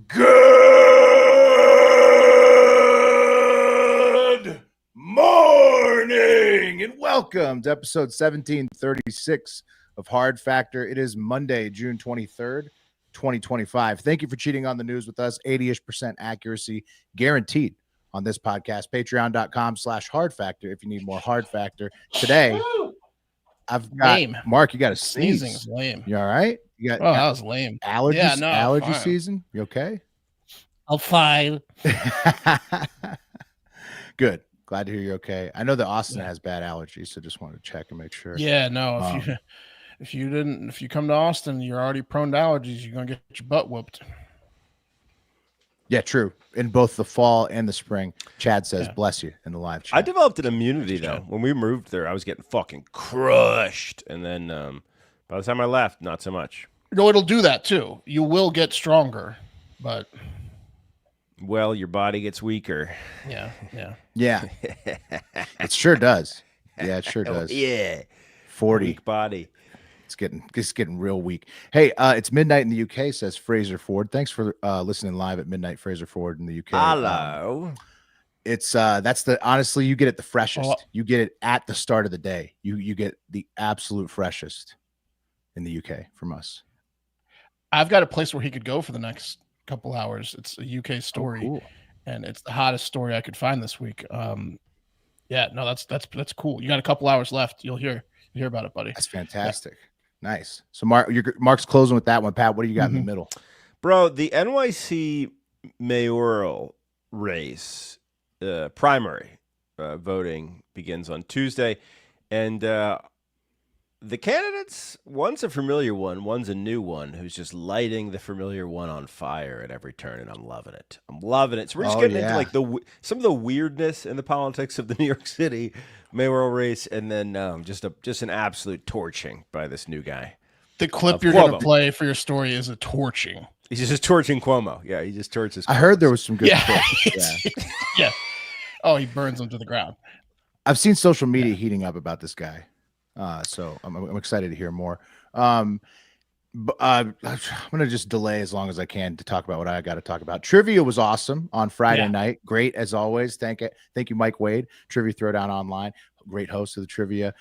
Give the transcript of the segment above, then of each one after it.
Good morning and welcome to episode 1736 of Hard Factor. It is Monday, June 23rd, 2025. Thank you for cheating on the news with us. 80-ish% accuracy guaranteed on this podcast. Patreon.com/Hard Factor if you need more Hard Factor. Today, I've got Mark. You got to sneeze. Sneezing is lame. You all right? You got that was lame. Allergy season. You okay? I'm fine. Good. Glad to hear you're okay. I know that Austin has bad allergies, so just wanted to check and make sure. Yeah, no. If you come to Austin, you're already prone to allergies. You're gonna get your butt whooped. Yeah, true. In both the fall and the spring, Chad says, "Bless you" in the live chat. I developed an immunity though. When we moved there, I was getting fucking crushed, and then by the time I left, not so much. No, it'll do that too. You will get stronger, but well, your body gets weaker. Yeah. It sure does. Yeah, it sure does. Yeah, 40 weak body. It's getting real weak. Hey, it's midnight in the UK, says Fraser Ford. Thanks for listening live at midnight, Fraser Ford in the UK. Hello. It's honestly, you get it the freshest. You get it at the start of the day. You get the absolute freshest in the UK from us. I've got a place where he could go for the next couple hours. It's a UK story, cool. And it's the hottest story I could find this week. That's cool. You got a couple hours left. You'll hear about it, buddy. That's fantastic. Yeah. Nice. So Mark's closing with that one. Pat, what do you got in the middle? Bro, the NYC mayoral race primary voting begins on Tuesday, and the candidates, one's a familiar one, one's a new one who's just lighting the familiar one on fire at every turn, and I'm loving it. So we're just getting into like some of the weirdness in the politics of the New York City mayoral race, and then just an absolute torching by this new guy. The clip you're going to play for your story is a torching. He's just torching Cuomo. Yeah, he just torches Cuomo. I heard there was some good yeah. Oh, he burns them to the ground. I've seen social media heating up about this guy. So I'm excited to hear more. I'm going to just delay as long as I can to talk about what I got to talk about. Trivia was awesome on Friday night. Great as always. Thank you, Mike Wade. Trivia Throwdown Online. Great host of the trivia.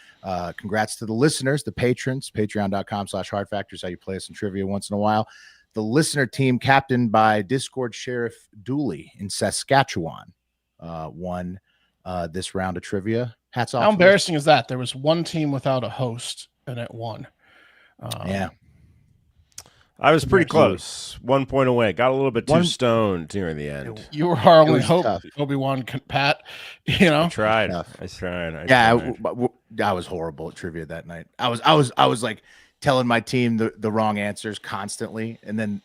Congrats to the listeners, the patrons. Patreon.com/Hard Factor is how you play us in trivia once in a while. The listener team, captained by Discord Sheriff Dooley in Saskatchewan, won this round of trivia. Hats off. How embarrassing is that? There was one team without a host, and it won. I was pretty close. 1 point away. Got a little bit too stoned near the end. You were our only hope, Obi-Wan, Pat. I tried. I was horrible at trivia that night. I was like telling my team the wrong answers constantly, and then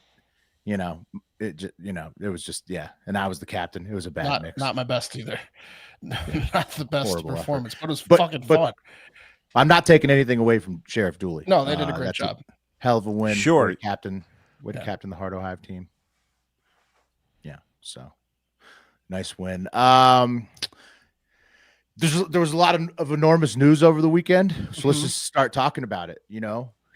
it was just and I was the captain. It was a bad mix. Not my best either. Not the best performance, but it was fucking fun. I'm not taking anything away from Sheriff Dooley. No, they did a great job. Hell of a win. Sure. Way to captain the Heart Hive team. Yeah, so nice win. There was a lot of enormous news over the weekend, so let's just start talking about it.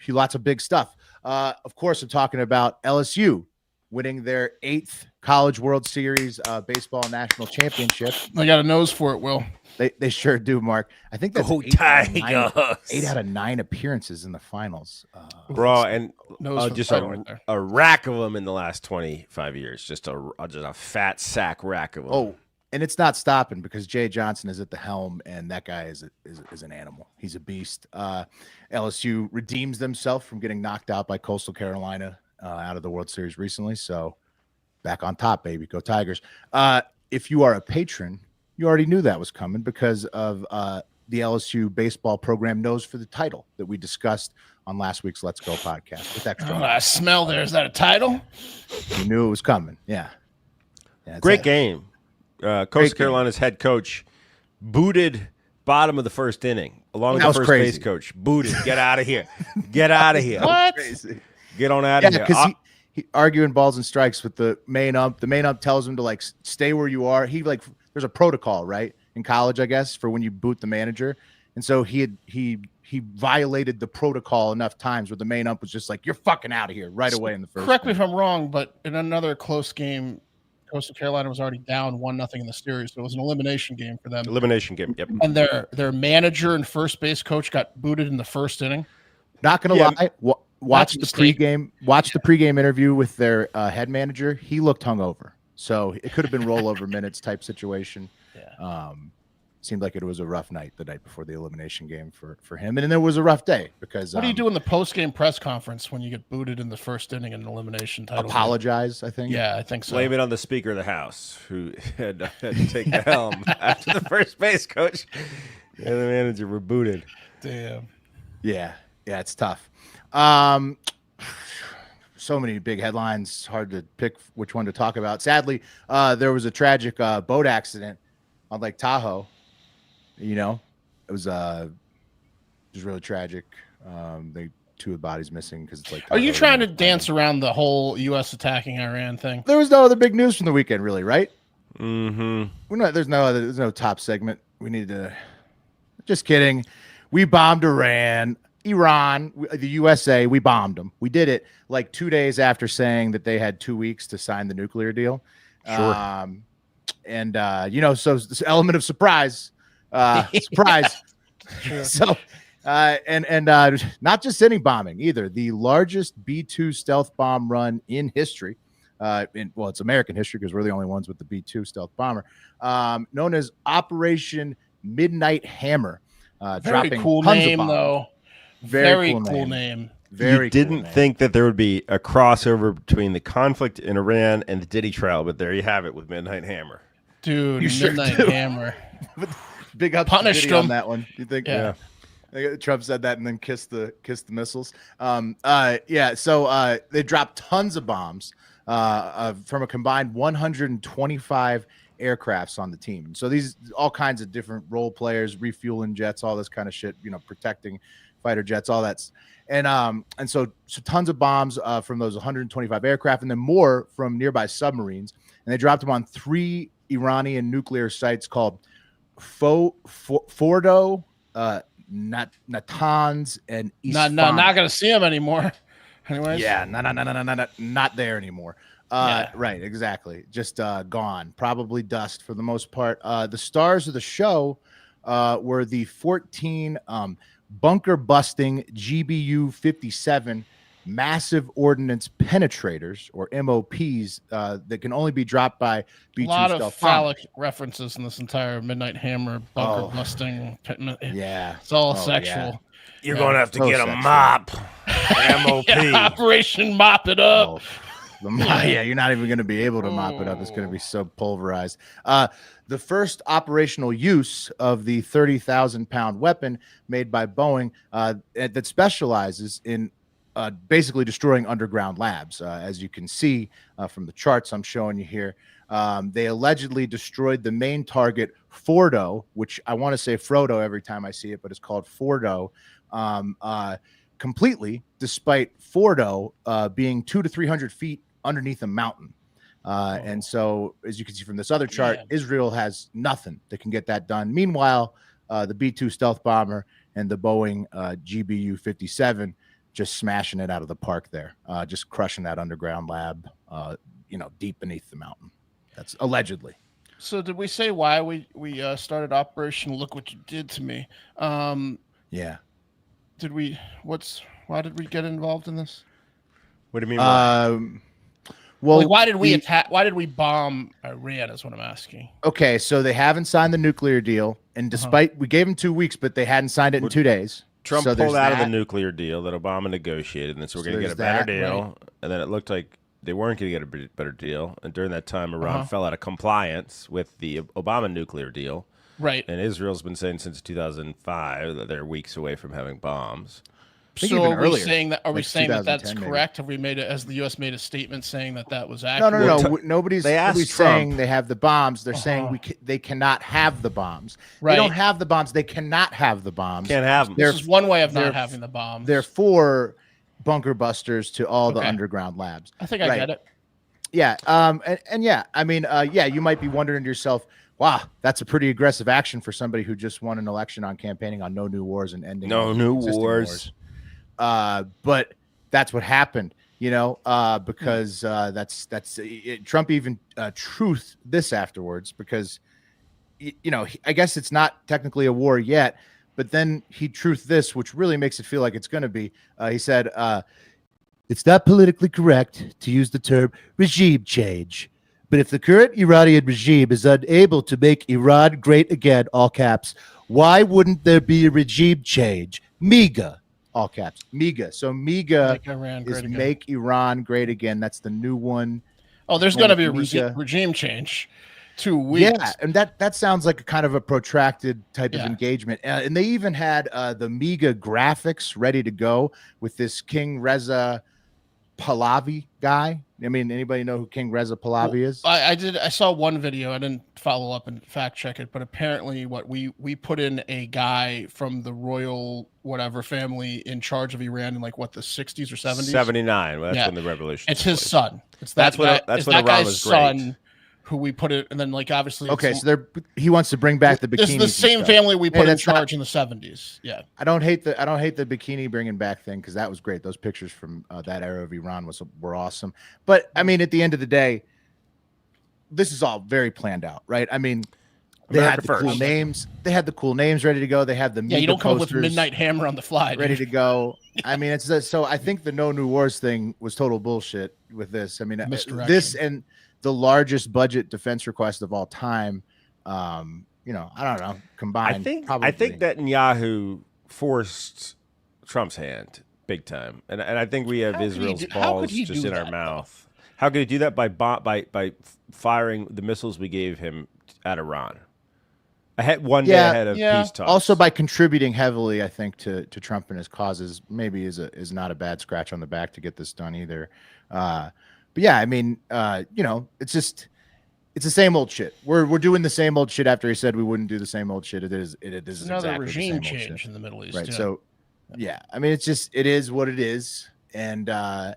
Lots of big stuff. Of course, I'm talking about LSU winning their 8th College World Series baseball national championship. They got a nose for it, Will. They sure do, Mark. I think that's 8 out of 9 appearances in the finals. Bro, and just a rack of them in the last 25 years. Just a fat sack rack of them. Oh, and it's not stopping because Jay Johnson is at the helm, and that guy is an animal. He's a beast. LSU redeems themselves from getting knocked out by Coastal Carolina out of the World Series recently. So back on top, baby. Go Tigers. If you are a patron, you already knew that was coming because of the LSU baseball program knows for the title that we discussed on last week's Let's Go podcast. With extra I smell there. Is that a title? You knew it was coming. Yeah. Great game. Coastal Carolina's head coach booted bottom of the first inning along with the first base coach. Booted. Get out of here. Get out of here. What? Get on out of here. Because he arguing balls and strikes with the main ump. The main ump tells him to stay where you are. There's a protocol, right, in college, I guess, for when you boot the manager. And so he he violated the protocol enough times where the main ump was just like, "You're fucking out of here" right away in the first. Correct me if I'm wrong, but in another close game, Coastal Carolina was already down 1-0 in the series, so it was an elimination game for them. Elimination game. Yep. And their manager and first base coach got booted in the first inning. Not gonna lie, watch the pregame interview with their head manager. He looked hungover, so it could have been rollover minutes type situation. Yeah. Seemed like it was a rough night the night before the elimination game for him, and then there was a rough day because. What do you do in the post-game press conference when you get booted in the first inning in an elimination title? Apologize, I think. Yeah, I think so. Blame it on the Speaker of the House, who had to take the helm after the first base coach and the manager were booted. Damn. Yeah, it's tough. So many big headlines, hard to pick which one to talk about. Sadly, there was a tragic boat accident on Lake Tahoe. You know, it was really tragic. Two of the bodies missing because it's like. Are you trying to dance around the whole U.S. attacking Iran thing? There was no other big news from the weekend, really, right? Mm-hmm. There's no top segment. We need to. Just kidding. We bombed Iran, the USA. We bombed them. We did it like 2 days after saying that they had 2 weeks to sign the nuclear deal. Sure. So this element of surprise. Surprise. Sure. So, not just any bombing either. The largest B-2 stealth bomb run in history. It's American history because we're the only ones with the B-2 stealth bomber, known as Operation Midnight Hammer. Very cool name, though. Very cool name. You didn't think that there would be a crossover between the conflict in Iran and the Diddy trial, but there you have it with Midnight Hammer. Dude, Midnight Hammer. Big up Punished on him. that one. You think? Yeah. Trump said that and then kissed the missiles. So they dropped tons of bombs from a combined 125 aircrafts on the team. So these all kinds of different role players, refueling jets, all this kind of shit, protecting fighter jets, all that. And so tons of bombs from those 125 aircraft, and then more from nearby submarines. And they dropped them on 3 Iranian nuclear sites called Fordo, Natanz, and Isfahan. Not gonna see them anymore. Anyways. Yeah, not there anymore. Right, exactly. Just gone. Probably dust for the most part. The stars of the show were the 14 bunker busting GBU 57 massive ordnance penetrators, or MOPs, that can only be dropped by B-2 a lot stealth of phallic bombers. references in this entire Midnight Hammer bunker busting. Yeah, it's all sexual. Yeah. You're going to have to get a mop. MOP. Yeah, Operation Mop It Up. You're not even going to be able to mop it up. It's going to be so pulverized. The first operational use of the 30,000-pound weapon made by Boeing that specializes in basically destroying underground labs. As you can see from the charts I'm showing you here, they allegedly destroyed the main target, Fordo, which I want to say Frodo every time I see it, but it's called Fordo, completely, despite Fordo being 200 to 300 feet underneath a mountain. And so, as you can see from this other chart, Israel has nothing that can get that done. Meanwhile, the B-2 stealth bomber and the Boeing GBU 57 just smashing it out of the park there, just crushing that underground lab, deep beneath the mountain. That's allegedly. So did we say why we started Operation Look What You Did to Me? Yeah. Did we? Why did we get involved in this? What do you mean? Well, why did we attack? Why did we bomb Iran? Is what I'm asking. Okay, so they haven't signed the nuclear deal, and despite we gave them 2 weeks, but they hadn't signed it in 2 days. Trump pulled out of the nuclear deal that Obama negotiated, and then so we're going to get a better deal. Right. And then it looked like they weren't going to get a better deal. And during that time, Iran fell out of compliance with the Obama nuclear deal. Right. And Israel's been saying since 2005 that they're weeks away from having bombs. So are we saying that? Are we saying that that's correct? Have we made it? Has the U.S. made a statement saying that that was accurate? No. Nobody's saying they have the bombs. They're saying they cannot have the bombs. Right. They don't have the bombs. They cannot have the bombs. Can't have them. This is one way of not having the bombs. They're for bunker busters to all the underground labs. I think I get it. Yeah. I mean, you might be wondering to yourself, wow, that's a pretty aggressive action for somebody who just won an election on campaigning on no new wars and ending No all new existing wars. But that's what happened, because that's Trump even truth this afterwards because I guess it's not technically a war yet, but then he truthed this, which really makes it feel like it's going to be. He said, it's not politically correct to use the term regime change. But if the current Iranian regime is unable to make Iran great again, all caps, why wouldn't there be a regime change? MEGA, all caps, MEGA. So MEGA Make Iran is great again. Make Iran Great Again. That's the new one. Oh, there's going to be a MEGA. regime change. 2 weeks. Yeah, and that sounds like a kind of a protracted type of Yeah. engagement. And they even had the MEGA graphics ready to go with this King Reza Pahlavi guy. I mean, anybody know who King Reza Pahlavi is? I did. I saw one video. I didn't follow up and fact check it, but apparently, we put in a guy from the royal whatever family in charge of Iran in like what the 60s or 70s. 79. Well, that's Yeah. when the revolution. It's took his place. son. It's That's that when guy, that's it's when that Iran guy's was great. son. Who we put it, and then like obviously. Okay, so he wants to bring back the bikinis. This is the same and stuff. family we Hey, put in that's charge in the 70s. Yeah. I don't hate the bikini bringing back thing because that was great. Those pictures from that era of Iran were awesome. But I mean, at the end of the day, this is all very planned out, right? I mean, they America had the first. cool names. They had the cool names ready to go. They had the Yeah, you MEGA don't come up with posters Midnight Hammer on the fly. ready Dude. to go. I mean, so I think the no new wars thing was total bullshit with this. I mean, Misdirection. this and the largest budget defense request of all time. I don't know, combined. I think probably. Netanyahu forced Trump's hand big time, and I think we have How could he Israel's do- how could balls he just do in our that, mouth. How could he do that by firing the missiles we gave him at Iran? One day ahead of peace talks. Also by contributing heavily, I think, to Trump and his causes, maybe is not a bad scratch on the back to get this done either. But yeah, I mean, it's the same old shit. We're doing the same old shit after he said we wouldn't do the same old shit. It is Another exactly regime the same old change shit. in the Middle East. Right. Yeah. So yeah, I mean, it is what it is. And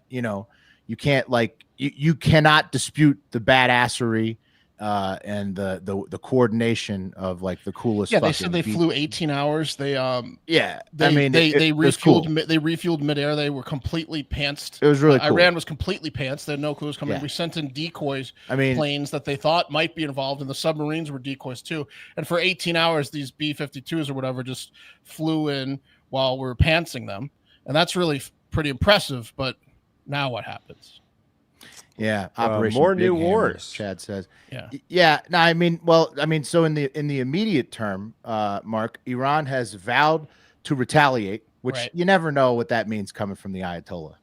you can't you cannot dispute the badassery and the coordination of like the coolest. Yeah, they said they flew 18 hours. They yeah, they I mean, they it was refueled cool. they refueled midair. They were completely pantsed. It was really cool. Iran was completely pantsed. They had no clues coming. Yeah. We sent in decoys, I mean, planes that they thought might be involved, and the submarines were decoys too. And for 18 hours, these B-52s or whatever just flew in while we were pantsing them, and that's really pretty impressive. But now what happens? yeah, Operation more Big new Hammer, wars. Chad says. Yeah. Yeah. No, I mean, so in the immediate term, Mark, Iran has vowed to retaliate, which Right. you never know what that means coming from the Ayatollah.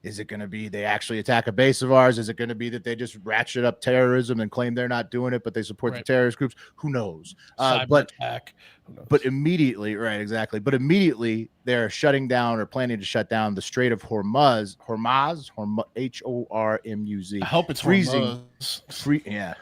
Is it going to be they actually attack a base of ours? Is it going to be that they just ratchet up terrorism and claim they're not doing it, but they support the Right. terrorist groups? Who knows? Cyber But attack. Who knows? But immediately, right, exactly. But immediately they're shutting down or planning to shut down the Strait of Hormuz, Hormuz, Hormuz, I hope it's freezing. Hormuz. Yeah.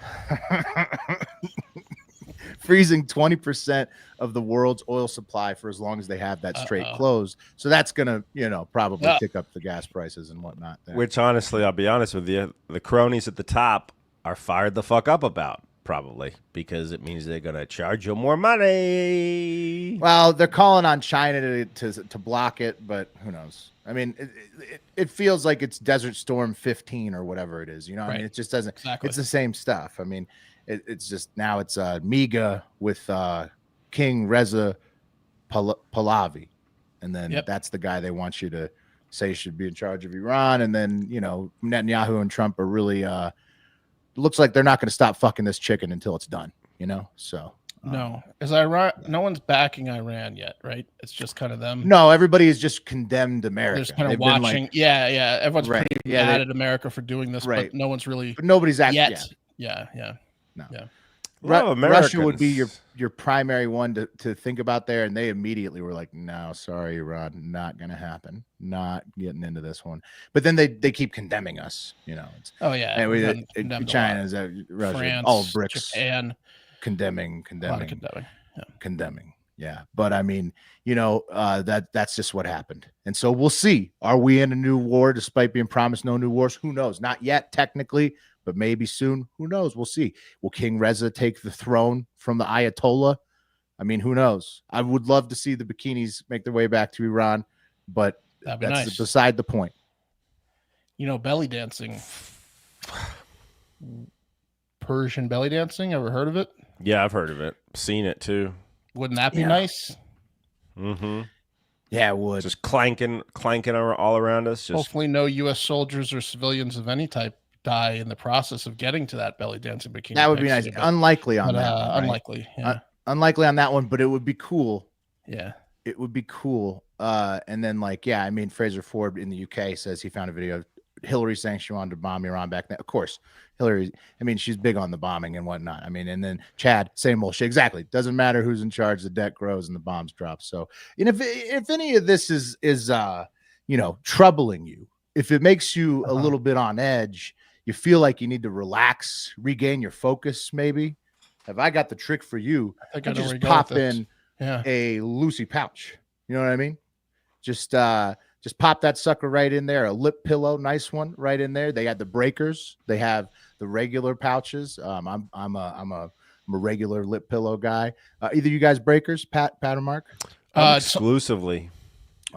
Freezing 20% of the world's oil supply for as long as they have that strait closed. So that's gonna, probably kick up the gas prices and whatnot. There. Which honestly, I'll be honest with you, the cronies at the top are fired the fuck up about. Probably because it means they're gonna charge you more money. Well, they're calling on China to block it, but who knows? I mean, it feels like it's Desert Storm 15 or whatever it is. I mean, it just doesn't. Exactly. It's the same stuff. I mean, it's just now it's MEGA with King Reza Pahlavi, and then that's the guy they want you to say should be in charge of Iran, and then Netanyahu and Trump are really. Looks like they're not going to stop fucking this chicken until it's done, So no, is Iran? No one's backing Iran yet, right? It's just kind of them. No, everybody has just condemned America. They're just kind of They've been watching. Yeah. Everyone's pretty mad at America for doing this, right. but no one's really. But nobody's actually. Yeah. No. Yeah. Russia would be your primary one to think about there, and they immediately were like, "No, sorry, Iran, not going to happen. Not getting into this one." But then they keep condemning us. It's, oh yeah. And China's Russia, France, all BRICS, Japan, condemning. Yeah. Condemning. Yeah, but I mean, that's just what happened, and so we'll see. Are we in a new war despite being promised no new wars? Who knows? Not yet, technically. but maybe soon. Who knows? We'll see. Will King Reza take the throne from the Ayatollah? I mean, who knows? I would love to see the bikinis make their way back to Iran, but That'd be that's nice. beside the point. Belly dancing. Persian belly dancing. Ever heard of it? Yeah, I've heard of it. Seen it too. Wouldn't that be Yeah. nice? Mm-hmm. Yeah, it would. Just clanking all around us. Just Hopefully no U.S. soldiers or civilians of any type die in the process of getting to that belly dancing bikini. That would be nice. picture, but- Unlikely on but, that one, right? unlikely. Yeah. Unlikely on that one, but it would be cool. Yeah. It would be cool. And then Fraser Ford in the UK says he found a video of Hillary saying she wanted to bomb Iran back then. Of course, Hillary, she's big on the bombing and whatnot. And then Chad, same old shit. Exactly. Doesn't matter who's in charge. The debt grows and the bombs drop. So, if any of this is troubling you, if it makes you a little bit on edge, you feel like you need to relax, regain your focus, maybe. Have I got the trick for you? I think I know where Just you're going pop with this. in Yeah. a Lucy pouch. You know what I mean? Just pop that sucker right in there. A lip pillow, nice one, right in there. They got the breakers. They have the regular pouches. I'm a regular lip pillow guy. Either you guys breakers, Pat or Mark? exclusively.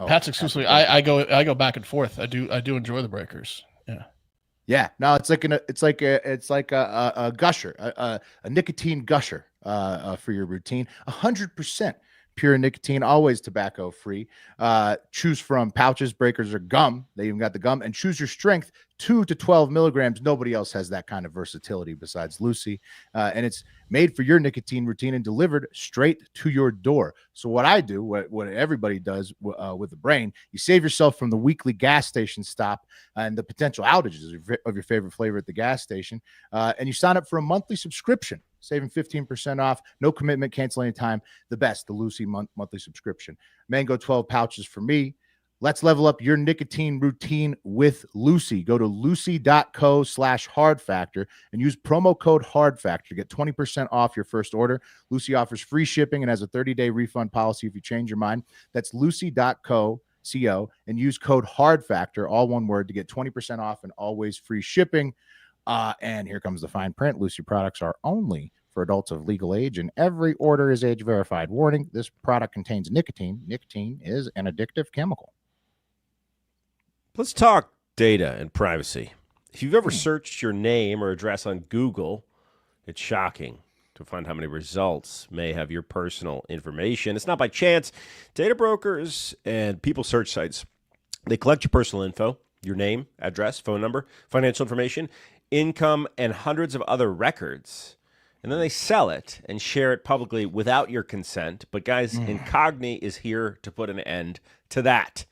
Pat's exclusively. I go back and forth. I do enjoy the breakers. Yeah. Yeah, no, it's like a gusher, a nicotine gusher for your routine. 100% pure nicotine, always tobacco free. Choose from pouches, breakers, or gum. They even got the gum, and choose your strength, 2 to 12 milligrams. Nobody else has that kind of versatility besides Lucy, and it's made for your nicotine routine and delivered straight to your door. So what I do, what everybody does with the brain, you save yourself from the weekly gas station stop and the potential outages of your favorite flavor at the gas station, and you sign up for a monthly subscription, saving 15% off. No commitment, cancel anytime. The best, the Lucy monthly subscription. Mango 12 pouches for me. Let's level up your nicotine routine with Lucy. Go to lucy.co/hard factor and use promo code hard factor. Get 20% off your first order. Lucy offers free shipping and has a 30-day refund policy if you change your mind. That's lucy.co and use code hard factor, all one word, to get 20% off and always free shipping. And here comes the fine print. Lucy products are only for adults of legal age, and every order is age verified. Warning: this product contains nicotine. Nicotine is an addictive chemical. Let's talk data and privacy. If you've ever searched your name or address on Google, it's shocking to find how many results may have your personal information. It's not by chance. Data brokers and people search sites, they collect your personal info, your name, address, phone number, financial information, income, and hundreds of other records. And then they sell it and share it publicly without your consent. But guys, Incogn is here to put an end to that.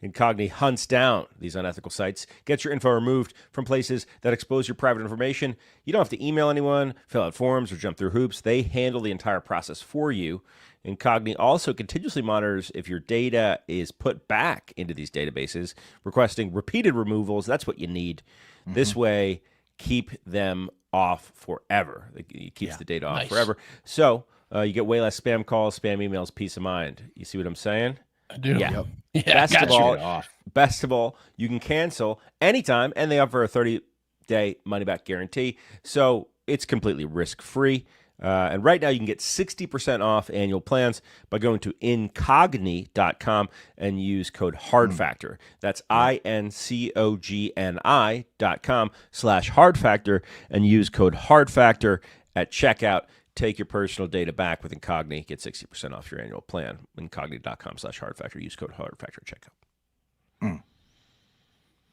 Incogn hunts down these unethical sites, gets your info removed from places that expose your private information. You don't have to email anyone, fill out forms, or jump through hoops. They handle the entire process for you. Incogn also continuously monitors if your data is put back into these databases, requesting repeated removals. That's what you need. This way, keep them off forever. It keeps the data off forever. So you get way less spam calls, spam emails, peace of mind. You see what I'm saying? I do. Yeah. Yeah. Best of all, you can cancel anytime, and they offer a 30-day money-back guarantee. So it's completely risk-free. And right now, you can get 60% off annual plans by going to incogni.com and use code HARDFACTOR. That's incogni.com/HARDFACTOR and use code HARDFACTOR at checkout. Take your personal data back with Incogn. Get 60% off your annual plan. Incogni.com/HARDFACTOR. Use code HARDFACTOR at checkout.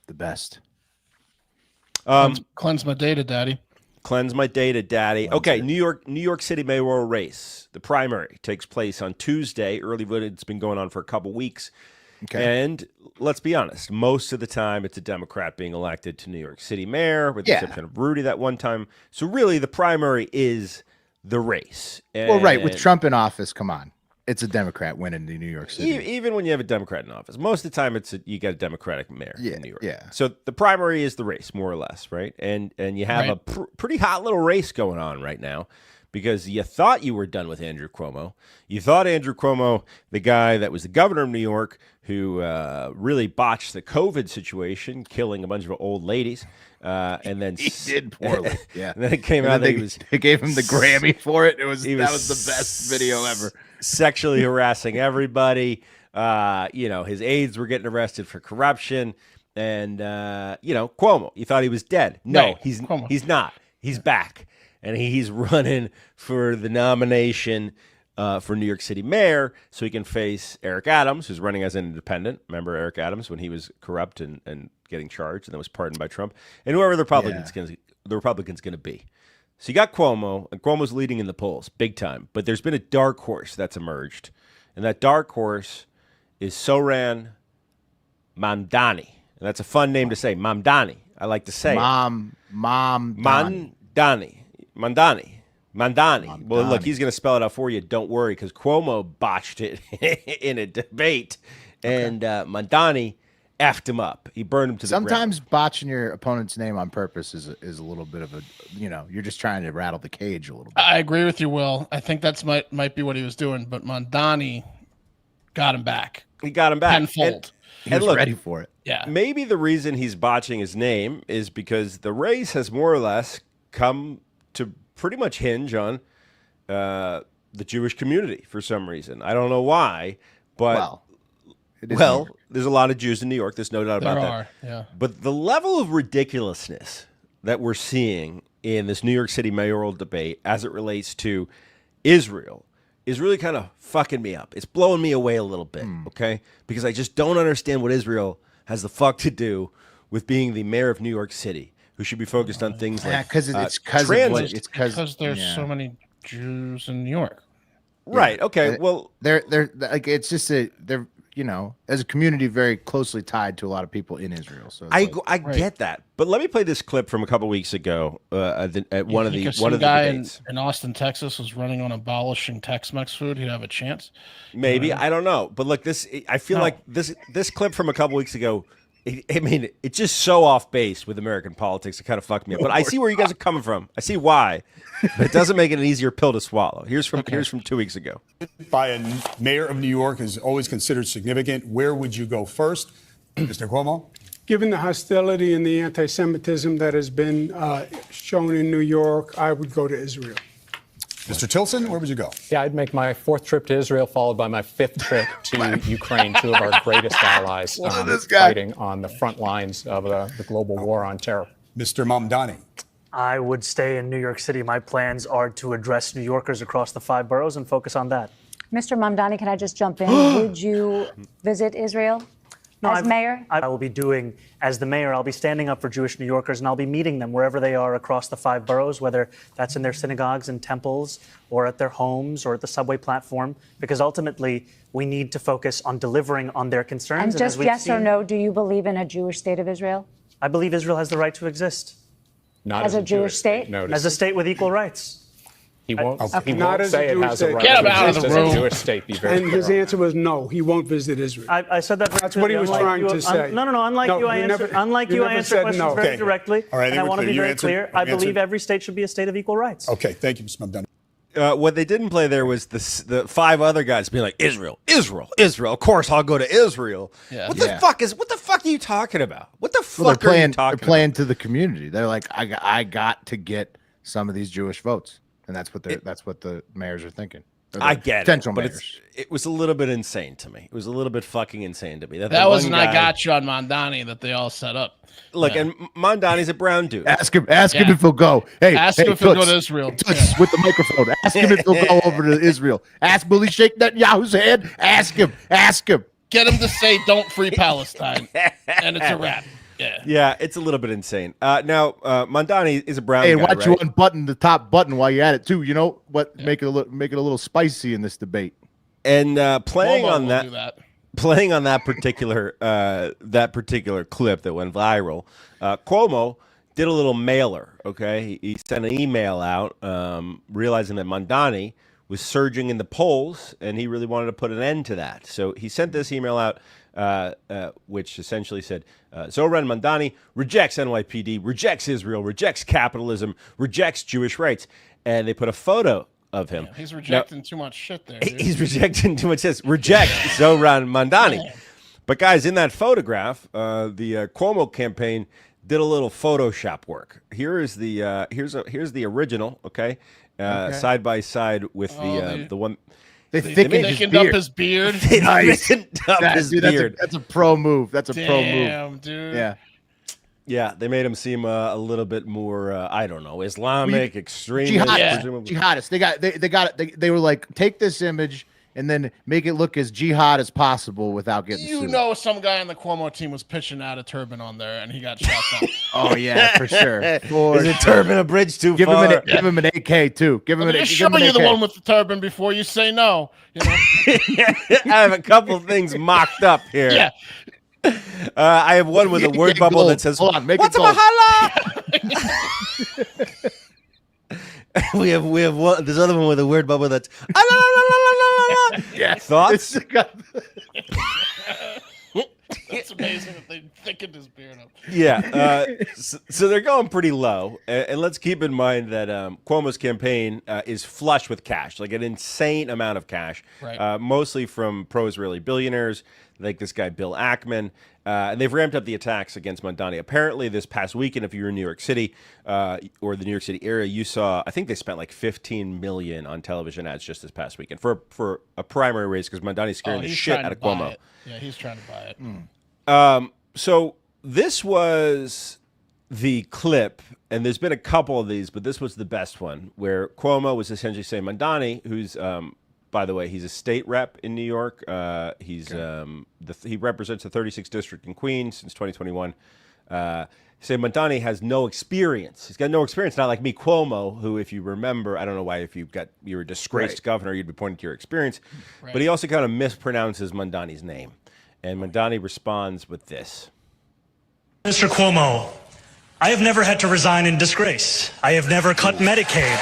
The best. Cleanse my data, Daddy. Cleanse my data, Daddy. Okay, New York City mayoral race. The primary takes place on Tuesday. Early voting. It's been going on for a couple weeks. Okay. And let's be honest, most of the time it's a Democrat being elected to New York City mayor, with the exception of Rudy that one time. So really, the primary is the race. Well, right. With Trump in office, come on. It's a Democrat winning in New York City. Even when you have a Democrat in office, most of the time you got a Democratic mayor in New York. Yeah. So the primary is the race, more or less, right? And you have a pretty hot little race going on right now because you thought you were done with Andrew Cuomo. You thought Andrew Cuomo, the guy that was the governor of New York, who really botched the COVID situation, killing a bunch of old ladies, and then He did poorly. Yeah. and then it came And out then that they gave him the Grammy for it. That was the was best video ever. Sexually harassing everybody. His aides were getting arrested for corruption. And, Cuomo, you thought he was dead. No, Right. he's not. He's back. And he's running for the nomination for New York City mayor so he can face Eric Adams, who's running as an independent. Remember Eric Adams when he was corrupt and getting charged and then was pardoned by Trump? And whoever the Republican's going to be. So you got Cuomo, and Cuomo's leading in the polls, big time. But there's been a dark horse that's emerged. And that dark horse is Sohran Mamdani. And that's a fun name to say, Mamdani. I like to say Mandani. Well, look, he's going to spell it out for you. Don't worry, because Cuomo botched it in a debate, and Mandani effed him up. He burned him to the ground. Sometimes botching your opponent's name on purpose is a little bit of a, you're just trying to rattle the cage a little bit. I agree with you, Will. I think that's might be what he was doing, but Mondani got him back. He got him back. Tenfold. He was ready for it. Yeah. Maybe the reason he's botching his name is because the race has more or less come to pretty much hinge on the Jewish community for some reason. I don't know why, but there's a lot of Jews in New York. There's no doubt about that. Yeah. But the level of ridiculousness that we're seeing in this New York City mayoral debate as it relates to Israel is really kind of fucking me up. It's blowing me away a little bit, okay? Because I just don't understand what Israel has the fuck to do with being the mayor of New York City, who should be focused on things like because because there's so many Jews in New York. Right. Okay. Well, they're like, it's just they're as a community very closely tied to a lot of people in Israel. So I get that, but let me play this clip from a couple weeks ago at one of the guy debates. in Austin, Texas, was running on abolishing Tex-Mex food. He'd have a chance. Maybe I don't know, but look, I feel like this clip from a couple weeks ago. It's just so off base with American politics. It kind of fucked me up. But I see where you guys are coming from. I see why, but it doesn't make it an easier pill to swallow. Here's from 2 weeks ago. By a mayor of New York is always considered significant. Where would you go first, Mr. Cuomo? Given the hostility and the anti-Semitism that has been shown in New York, I would go to Israel. Mr. Tilson, where would you go? Yeah, I'd make my 4th trip to Israel, followed by my 5th trip to Ukraine, two of our greatest allies fighting on the front lines of the global war on terror. Mr. Mamdani. I would stay in New York City. My plans are to address New Yorkers across the 5 boroughs and focus on that. Mr. Mamdani, can I just jump in? Would you visit Israel as mayor? I will be doing, as the mayor, I'll be standing up for Jewish New Yorkers, and I'll be meeting them wherever they are across the 5 boroughs, whether that's in their synagogues and temples or at their homes or at the subway platform, because ultimately we need to focus on delivering on their concerns. And just yes or no, do you believe in a Jewish state of Israel? I believe Israel has the right to exist. Not as a Jewish state? No, as a state with equal rights. He won't, Okay. he Not won't as a say it Jewish has a state. right Get to him out of exist the as a room. Jewish state. Be very And his clear. answer was no, he won't visit Israel. I said that very That's what he was clearly. trying to say. No. Unlike No, you, I you answer. never- Unlike you you, I never answer said questions no. very Okay. directly. All right, I and think I we're want to clear. be You very answered- clear. I you answered. believe every state should be a state of equal rights. Okay, thank you, Mr. Mamdani. What they didn't play there was the 5 other guys being like, Israel. Of course, I'll go to Israel. Yeah. What the fuck are you talking about? What the fuck Well, are you talking they're playing to the community. They're like, I got to get some of these Jewish votes, and that's what the mayors are thinking. I get potential it, but mayors. it was a little bit insane to me. It was a little bit fucking insane to me. That the was one an I guy- got you on Mondani that they all set up. Look, Yeah. and Mondani's a brown dude. Ask him Yeah. if he'll go. Hey, Ask him if he'll go Toots, to Israel. Toots, with the microphone. Ask him if he'll go over to Israel. Ask Billy Shake Netanyahu's head. Ask him. Get him to say "Don't free Palestine," and it's a wrap. Yeah. Yeah, it's a little bit insane. Now, Mondani is a brown Hey, guy, why don't you right? unbutton the top button while you're at it too? You know what? Yeah. Make it a little spicy in this debate. And playing Cuomo on will that. do that. Playing on that particular clip that went viral, Cuomo did a little mailer. Okay, he sent an email out, realizing that Mondani was surging in the polls, and he really wanted to put an end to that. So he sent this email out which essentially said, Zoran Mandani rejects NYPD, rejects Israel, rejects capitalism, rejects Jewish rights. And they put a photo of him. Yeah, he's rejecting too much shit there. Dude. He's rejecting too much shit. Reject Zoran Mandani. Man. But guys, in that photograph, the Cuomo campaign did a little Photoshop work. Here is the here's the original, okay? Side by side with the one. They thickened up his beard. Nice. That's a pro move. That's a pro move. Damn, dude. Yeah. Yeah, they made him seem a little bit more, I don't know, Islamic, extremist. Jihadist. They were like, take this image and then make it look as jihad as possible without getting sued. You know, some guy on the Cuomo team was pitching out a turban on there, and he got shot down. Oh yeah, for sure. Is the turban a bridge too give far? Give him an AK too. Give him show you the one with the turban before you say no. You know? I have a couple things mocked up here. Yeah. I have one with a word bubble that says, "Hold on, make what's it a mahala?" we have one. There's another one with a word bubble that's yeah. Thoughts? It's amazing that they thickened his beard up. Yeah. So they're going pretty low. And let's keep in mind that Cuomo's campaign is flush with cash, like an insane amount of cash, right. Mostly from pro-Israeli billionaires like this guy, Bill Ackman. And they've ramped up the attacks against Mandani. Apparently, this past weekend, if you were in New York City or the New York City area, you saw, I think they spent like $15 million on television ads just this past weekend for a primary race because Mandani's scaring the shit out of Cuomo. Yeah, he's trying to buy it. So this was the clip, and there's been a couple of these, but this was the best one, where Cuomo was essentially saying Mandani, who's, by the way, he's a state rep in New York. He represents the 36th district in Queens since 2021. Saying Mandani has no experience. He's got no experience, not like me, Cuomo, who, if you remember, I don't know why, if you were a disgraced governor, you'd be pointing to your experience. Right. But he also kind of mispronounces Mandani's name. And Mandani responds with this. Mr. Cuomo, I have never had to resign in disgrace. I have never cut Medicaid.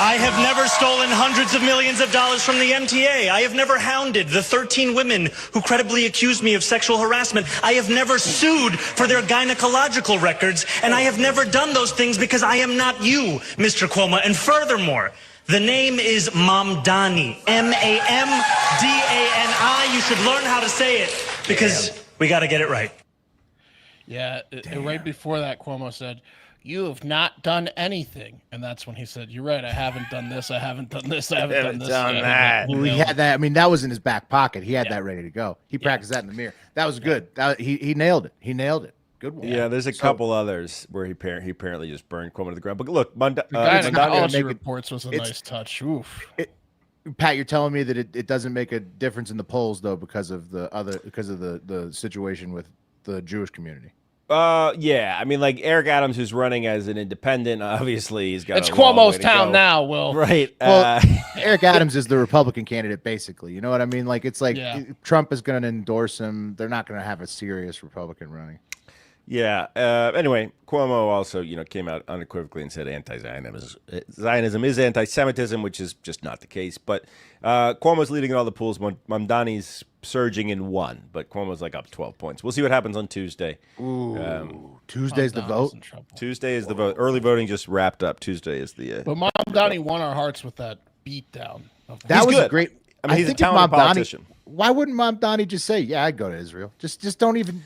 I have never stolen hundreds of millions of dollars from the MTA. I have never hounded the 13 women who credibly accused me of sexual harassment. I have never sued for their gynecological records. And I have never done those things because I am not you, Mr. Cuomo. And furthermore, the name is Mamdani. M-A-M-D-A-N-I. You should learn how to say it because we got to get it right. Yeah, right before that, Cuomo said, "You have not done anything," and that's when he said, "You're right. I haven't done this. I haven't done this. I haven't done this. Done that." Well, he had that. I mean, that was in his back pocket. He had that ready to go. He practiced that in the mirror. That was good. He nailed it. He nailed it. Good one. Yeah, there's a couple others where he apparently just burned Cuomo to the ground. But look, gynecology reports was a nice touch. Oof. Pat, you're telling me that it doesn't make a difference in the polls though because of the situation with the Jewish community. Yeah. I mean, like Eric Adams, who's running as an independent, obviously he's got. It's Cuomo's town now, Will. Right. Well, Eric Adams is the Republican candidate, basically. You know what I mean? Like it's like Trump is going to endorse him. They're not going to have a serious Republican running. Yeah. Anyway, Cuomo also, came out unequivocally and said Zionism is anti-Semitism, which is just not the case. But Cuomo's leading in all the polls. Mamdani's surging in one, but Cuomo's like up 12 points. We'll see what happens on Tuesday. Ooh, Tuesday's the vote. Tuesday is the vote. Early voting just wrapped up. Tuesday is the. But Mamdani won our hearts with that beatdown. That was a great. I mean, he's a talented politician. Why wouldn't Mamdani just say, "Yeah, I'd go to Israel"? Just don't even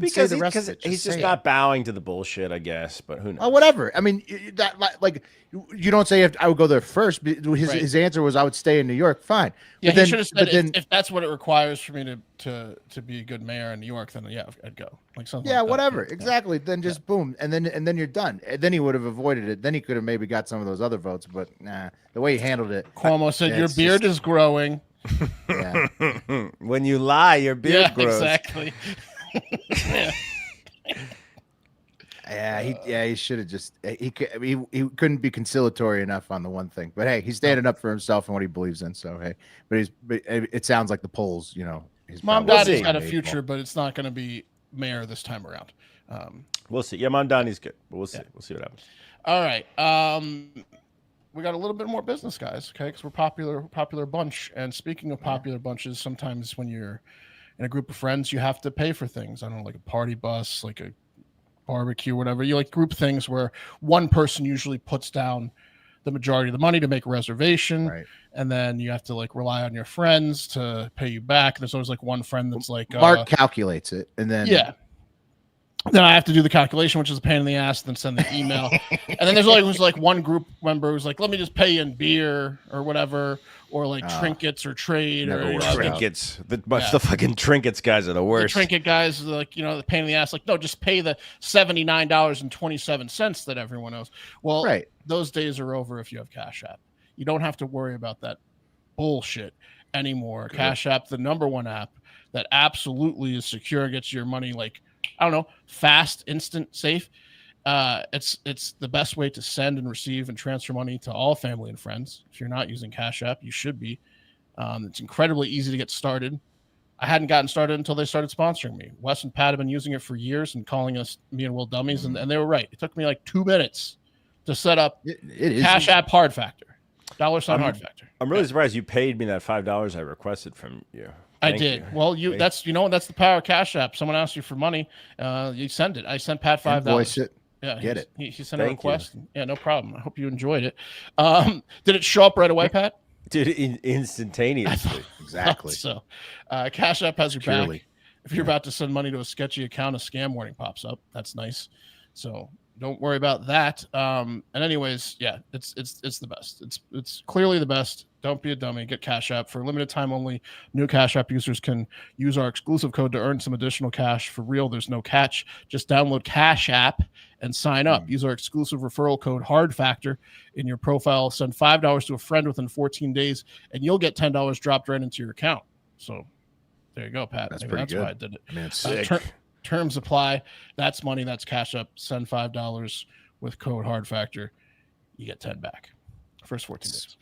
say the rest of it. He's just not bowing to the bullshit, I guess. But who knows? Oh, whatever. I mean, that like you don't say I would go there first. His answer was I would stay in New York. Fine. Yeah, he should have said if that's what it requires for me to be a good mayor in New York, then yeah, I'd go. Like something. Yeah, like whatever. That. Exactly. Then just boom, and then you're done. And then he would have avoided it. Then he could have maybe got some of those other votes. But nah, the way he handled it. Cuomo said your beard is growing. Yeah. When you lie, your beard grows. Exactly. He should have just he couldn't be conciliatory enough on the one thing. But hey, he's standing up for himself and what he believes in. So hey, but it sounds like the polls, Mamdani's got a future, but it's not going to be mayor this time around. We'll see. Yeah, Mamdani's good, but we'll see. Yeah. We'll see what happens. All right. We got a little bit more business, guys, okay? Because we're popular bunch. And speaking of popular bunches, sometimes when you're in a group of friends, you have to pay for things. I don't know, like a party bus, like a barbecue, whatever. You like group things where one person usually puts down the majority of the money to make a reservation, Right. and then you have to like rely on your friends to pay you back. There's always like one friend that's like Mark calculates it, and then then I have to do the calculation, which is a pain in the ass, then send the email. And then there's always like one group member who's like, let me just pay you in beer or whatever, or like trinkets or trade never or works out. Trinkets. The fucking trinkets guys are the the worst. trinket guys, like, the pain in the ass, like, no, just pay the $79.27 that everyone knows. Well, Right. those days are over if you have Cash App. You don't have to worry about that bullshit anymore. Good. Cash App, the number one app that absolutely is secure, gets your money like, I don't know, fast, instant, safe. It's the best way to send and receive and transfer money to all family and friends. If you're not using Cash App, you should be. It's incredibly easy to get started. I hadn't gotten started until they started sponsoring me. Wes and Pat have been using it for years and calling us me and Will dummies, and they were right. It took me like 2 minutes to set up it is Cash easy. App hard factor. $sign hard factor. I'm really surprised you paid me that $5 I requested from you. I did. Well, that's the power of Cash App. Someone asks you for money, you send it. I sent Pat $5. Invoice it. Yeah, Get it. He sent a request. Yeah, no problem. I hope you enjoyed it. Did it show up right away, Pat? Did it instantaneously. Exactly. So, Cash App has your back. If you're about to send money to a sketchy account, a scam warning pops up. That's nice. So don't worry about that. And anyways, yeah, it's the best. It's clearly the best. Don't be a dummy. Get Cash App. For a limited time only, new Cash App users can use our exclusive code to earn some additional cash. For real, there's no catch. Just download Cash App and sign up. Use our exclusive referral code HARDFACTOR in your profile. Send $5 to a friend within 14 days, and you'll get $10 dropped right into your account. So there you go, Pat. That's Maybe pretty that's good. why I did it. I mean, it's sick. Terms apply. That's money. That's Cash App. Send $5 with code HARDFACTOR. You get 10 back. First 14 days.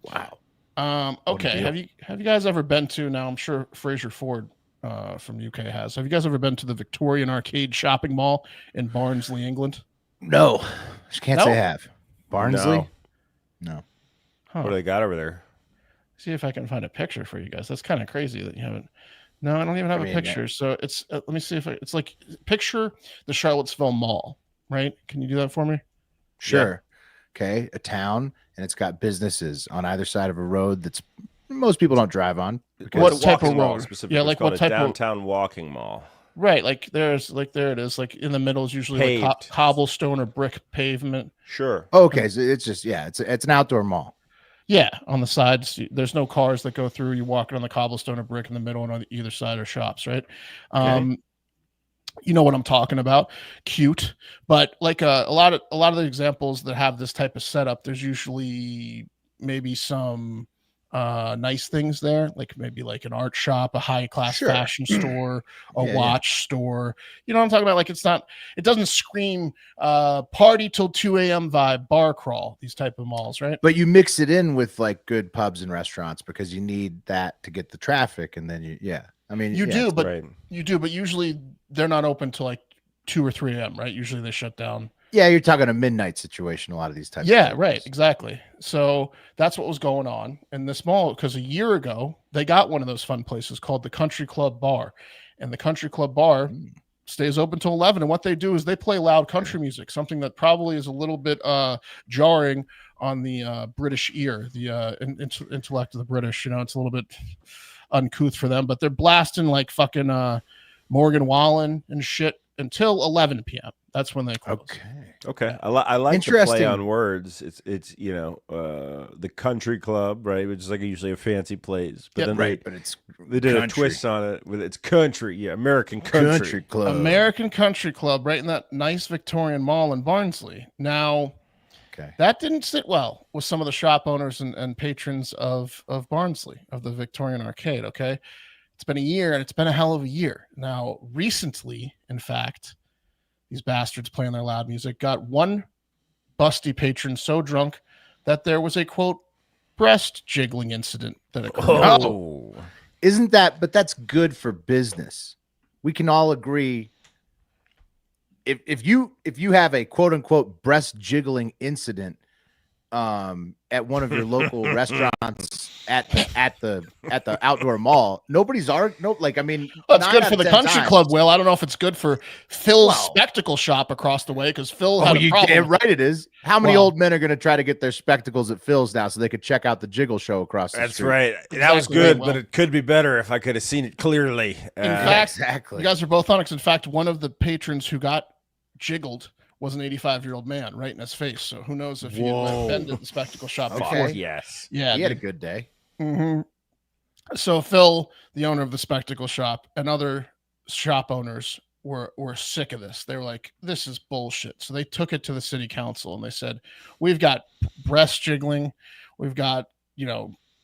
Wow. Okay. Have you guys ever been to? Now I'm sure Fraser Ford from UK has. Have you guys ever been to the Victorian Arcade Shopping Mall in Barnsley, England? No, just can't say I have. Barnsley? No. Huh. What do they got over there? See if I can find a picture for you guys. That's kind of crazy that you haven't. No, I don't even have a picture. Yeah. So it's let me see if it's like picture the Charlottesville Mall, right? Can you do that for me? Sure. Yeah. Okay, a town, and it's got businesses on either side of a road that's most people don't drive on. What type of road? Yeah, like what type of downtown walking mall? Right, like there's like there it is. Like in the middle is usually like cobblestone or brick pavement. Sure. Okay, so it's just it's an outdoor mall. Yeah, on the sides there's no cars that go through. You're walking on the cobblestone or brick in the middle, and on either side are shops. Right. Okay. You know what I'm talking about. Cute, but like a lot of the examples that have this type of setup, there's usually maybe some nice things there, like maybe like an art shop, a high class fashion store, a watch store. You know what I'm talking about? Like it doesn't scream party till 2 a.m. vibe, bar crawl, these type of malls, right? But you mix it in with like good pubs and restaurants because you need that to get the traffic, and then you do, but usually they're not open till like 2 or 3 a.m., right? Usually they shut down. Yeah, you're talking a midnight situation, a lot of these types. Yeah, right, exactly. So that's what was going on in this mall, because a year ago they got one of those fun places called the Country Club Bar, and the Country Club Bar stays open till 11. And what they do is they play loud country music, something that probably is a little bit jarring on the British ear, the intellect of the British. You know, it's a little bit uncouth for them, but they're blasting like fucking Morgan Wallen and shit until 11 p.m. That's when they close. Okay. I like to play on words. It's the country club, right? Which is like usually a fancy place, but then they did a twist on it with it's country, American country club, American country club, right in that nice Victorian mall in Barnsley. Now, that didn't sit well with some of the shop owners and patrons of Barnsley, of the Victorian Arcade. Okay, it's been a year, and it's been a hell of a year. Now, recently, in fact, these bastards playing their loud music got one busty patron so drunk that there was a, quote, breast jiggling incident that occurred. Isn't that? But that's good for business. We can all agree. If you have a quote unquote breast jiggling incident, at one of your local restaurants at the outdoor mall, nobody's like, I mean, Well, it's 9 good out for of the 10 country times- club, Will. I don't know if it's good for Phil's Well- spectacle shop across the way, because Phil Oh, had a you problem. damn right it is. How many Well- old men are going to try to get their spectacles at Phil's now so they could check out the Jiggle show across the That's street? right. That was Exactly good, right, but Will. it could be better if I could have seen it clearly. In fact, Exactly. you guys are both on it. In fact, one of the patrons who got jiggled was an 85-year-old man right in his face. So who knows if he had been to the spectacle shop Okay. before. yes. Yeah, he had a dude. good day. Mhm. So Phil, the owner of the spectacle shop, and other shop owners were sick of this. They were like, "This is bullshit." So they took it to the city council and they said, "We've got breast jiggling, we've got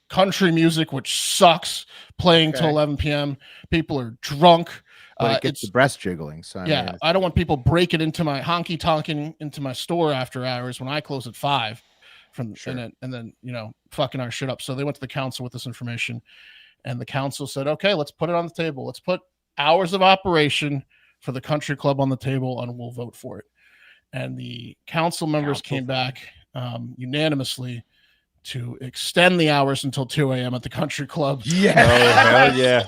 country music, which sucks, playing till Okay. 11 p.m. People are drunk. But it gets the breast jiggling. So I Yeah, mean, I don't want people breaking into my honky tonking into my store after hours when I close at 5 Sure. and then fucking our shit up. So they went to the council with this information, and the council said, "Okay, let's put it on the table. Let's put hours of operation for the country club on the table, and we'll vote for it." And the council members came back unanimously to extend the hours until 2 a.m. at the country club. yeah. Oh, hell yeah.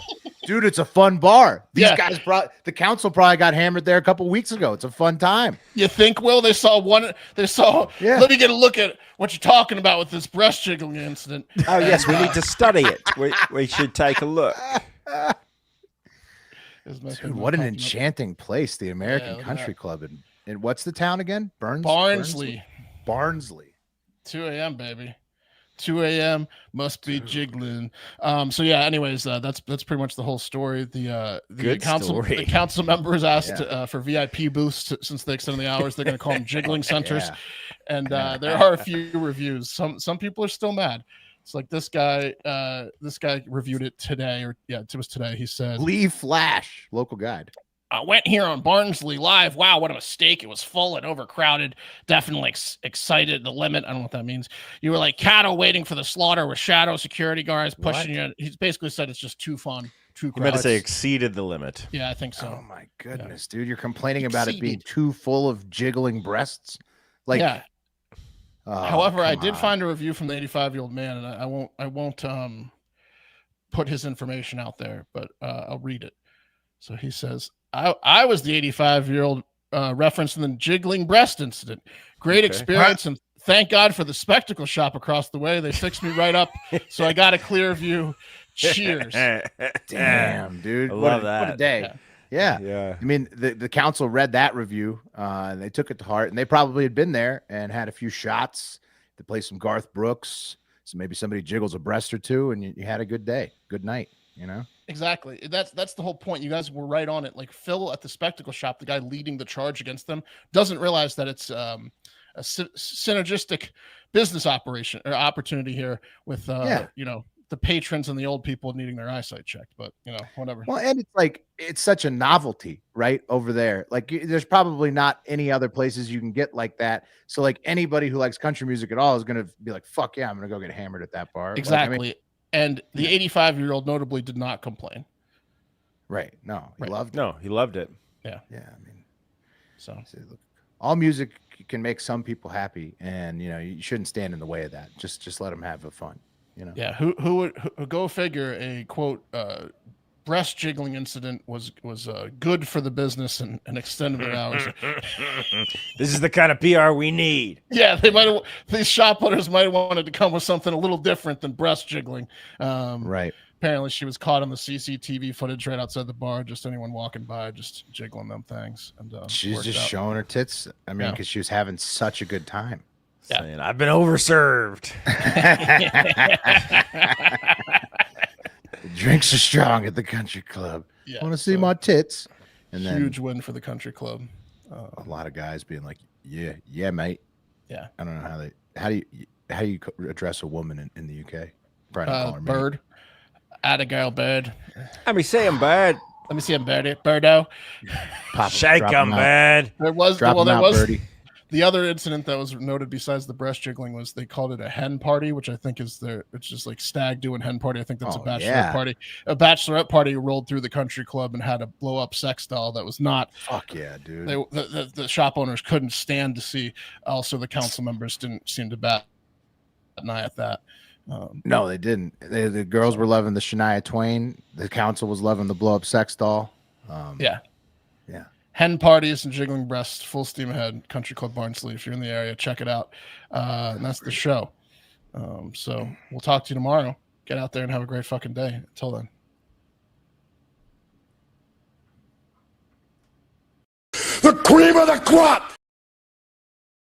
Dude, it's a fun bar. These Yeah. guys the council probably got hammered there a couple weeks ago. It's a fun time. You think, Will, they saw Yeah. let me get a look at what you're talking about with this breast jiggling incident. Oh, yes, we need to study it. We should take a look. Dude, what an enchanting place, the American look at Country that. Club. And what's the town again? Barnsley. Barnsley. 2 a.m., baby. 2 a.m. must be jiggling. So yeah, anyways, that's pretty much the whole story. The Good story. the council members asked for VIP booths since they extended the hours. They're going to call them jiggling centers. Yeah. And there are a few reviews. Some people are still mad. It's like this guy reviewed it today, it was today. He said, Lee Flash, local guide. "I went here on Barnsley Live. Wow, what a mistake. It was full and overcrowded. Definitely excited the limit." I don't know what that means. "You were like cattle waiting for the slaughter with shadow security guards pushing you." He's basically said it's just too fun, too You meant to crowded. say exceeded the limit. Yeah, I think so. Oh my goodness, dude. You're complaining about it being too full of jiggling breasts. Like Yeah. oh, However, I come did on. find a review from the 85-year-old man, and I won't put his information out there, but I'll read it. So he says, I was the 85-year-old referenced in the jiggling breast incident. Great experience, and thank God for the spectacle shop across the way. They fixed me right up, so I got a clear view. Cheers. Damn, dude. I What love a that. day. Yeah. Yeah. I mean, the council read that review, and they took it to heart, and they probably had been there and had a few shots to play some Garth Brooks. So maybe somebody jiggles a breast or two, and you had a good day, good night, Exactly. That's the whole point. You guys were right on it. Like Phil at the spectacle shop, the guy leading the charge against them, doesn't realize that it's a synergistic business operation or opportunity here with the patrons and the old people needing their eyesight checked. But whatever. Well, and it's like it's such a novelty, right, over there. Like there's probably not any other places you can get like that. So like anybody who likes country music at all is gonna be like, "Fuck yeah, I'm gonna go get hammered at that bar." Exactly. Like, I mean, and the 85-year-old notably did not complain. right? No, he loved it. No, he loved it. Yeah, I mean, So look, all music can make some people happy, and you shouldn't stand in the way of that. Just let them have the fun. yeah, who would go figure a quote breast jiggling incident was good for the business and extended their hours. This is the kind of PR we need. Yeah, these shop owners might have wanted to come with something a little different than breast jiggling. Right. Apparently, she was caught on the CCTV footage right outside the bar. Just anyone walking by, just jiggling them things. And She's worked just out. showing her tits. I mean, Yeah. because she was having such a good time. Yeah. Saying, I've been overserved. The drinks are strong at the country club. Yeah, Want to see so my tits? And then huge win for the country club. a lot of guys being like, "Yeah, mate." Yeah. I don't know how do you address a woman in the UK? Probably don't call her mate. Bird. Abigail Bird. Let me say I'm bad. Let me see him, Birdie. Birdo. Pop 'em, Shake drop 'em I'm out. bad. There was Drop 'em there out, was Birdie. the other incident that was noted besides the breast jiggling was they called it a hen party, which I think it's just like stag doing hen party. I think that's a Oh, bachelorette yeah. party. A bachelorette party rolled through the country club and had a blow up sex doll that was not. Fuck yeah, dude. The shop owners couldn't stand to see. Also, the council members didn't seem to bat night at that. No, they didn't. The girls were loving the Shania Twain. The council was loving the blow up sex doll. Yeah. Hen parties and jiggling breasts, full steam ahead. Country Club Barnsley. If you're in the area, check it out. And that's the show. So we'll talk to you tomorrow. Get out there and have a great fucking day. Until then. The cream of the crop!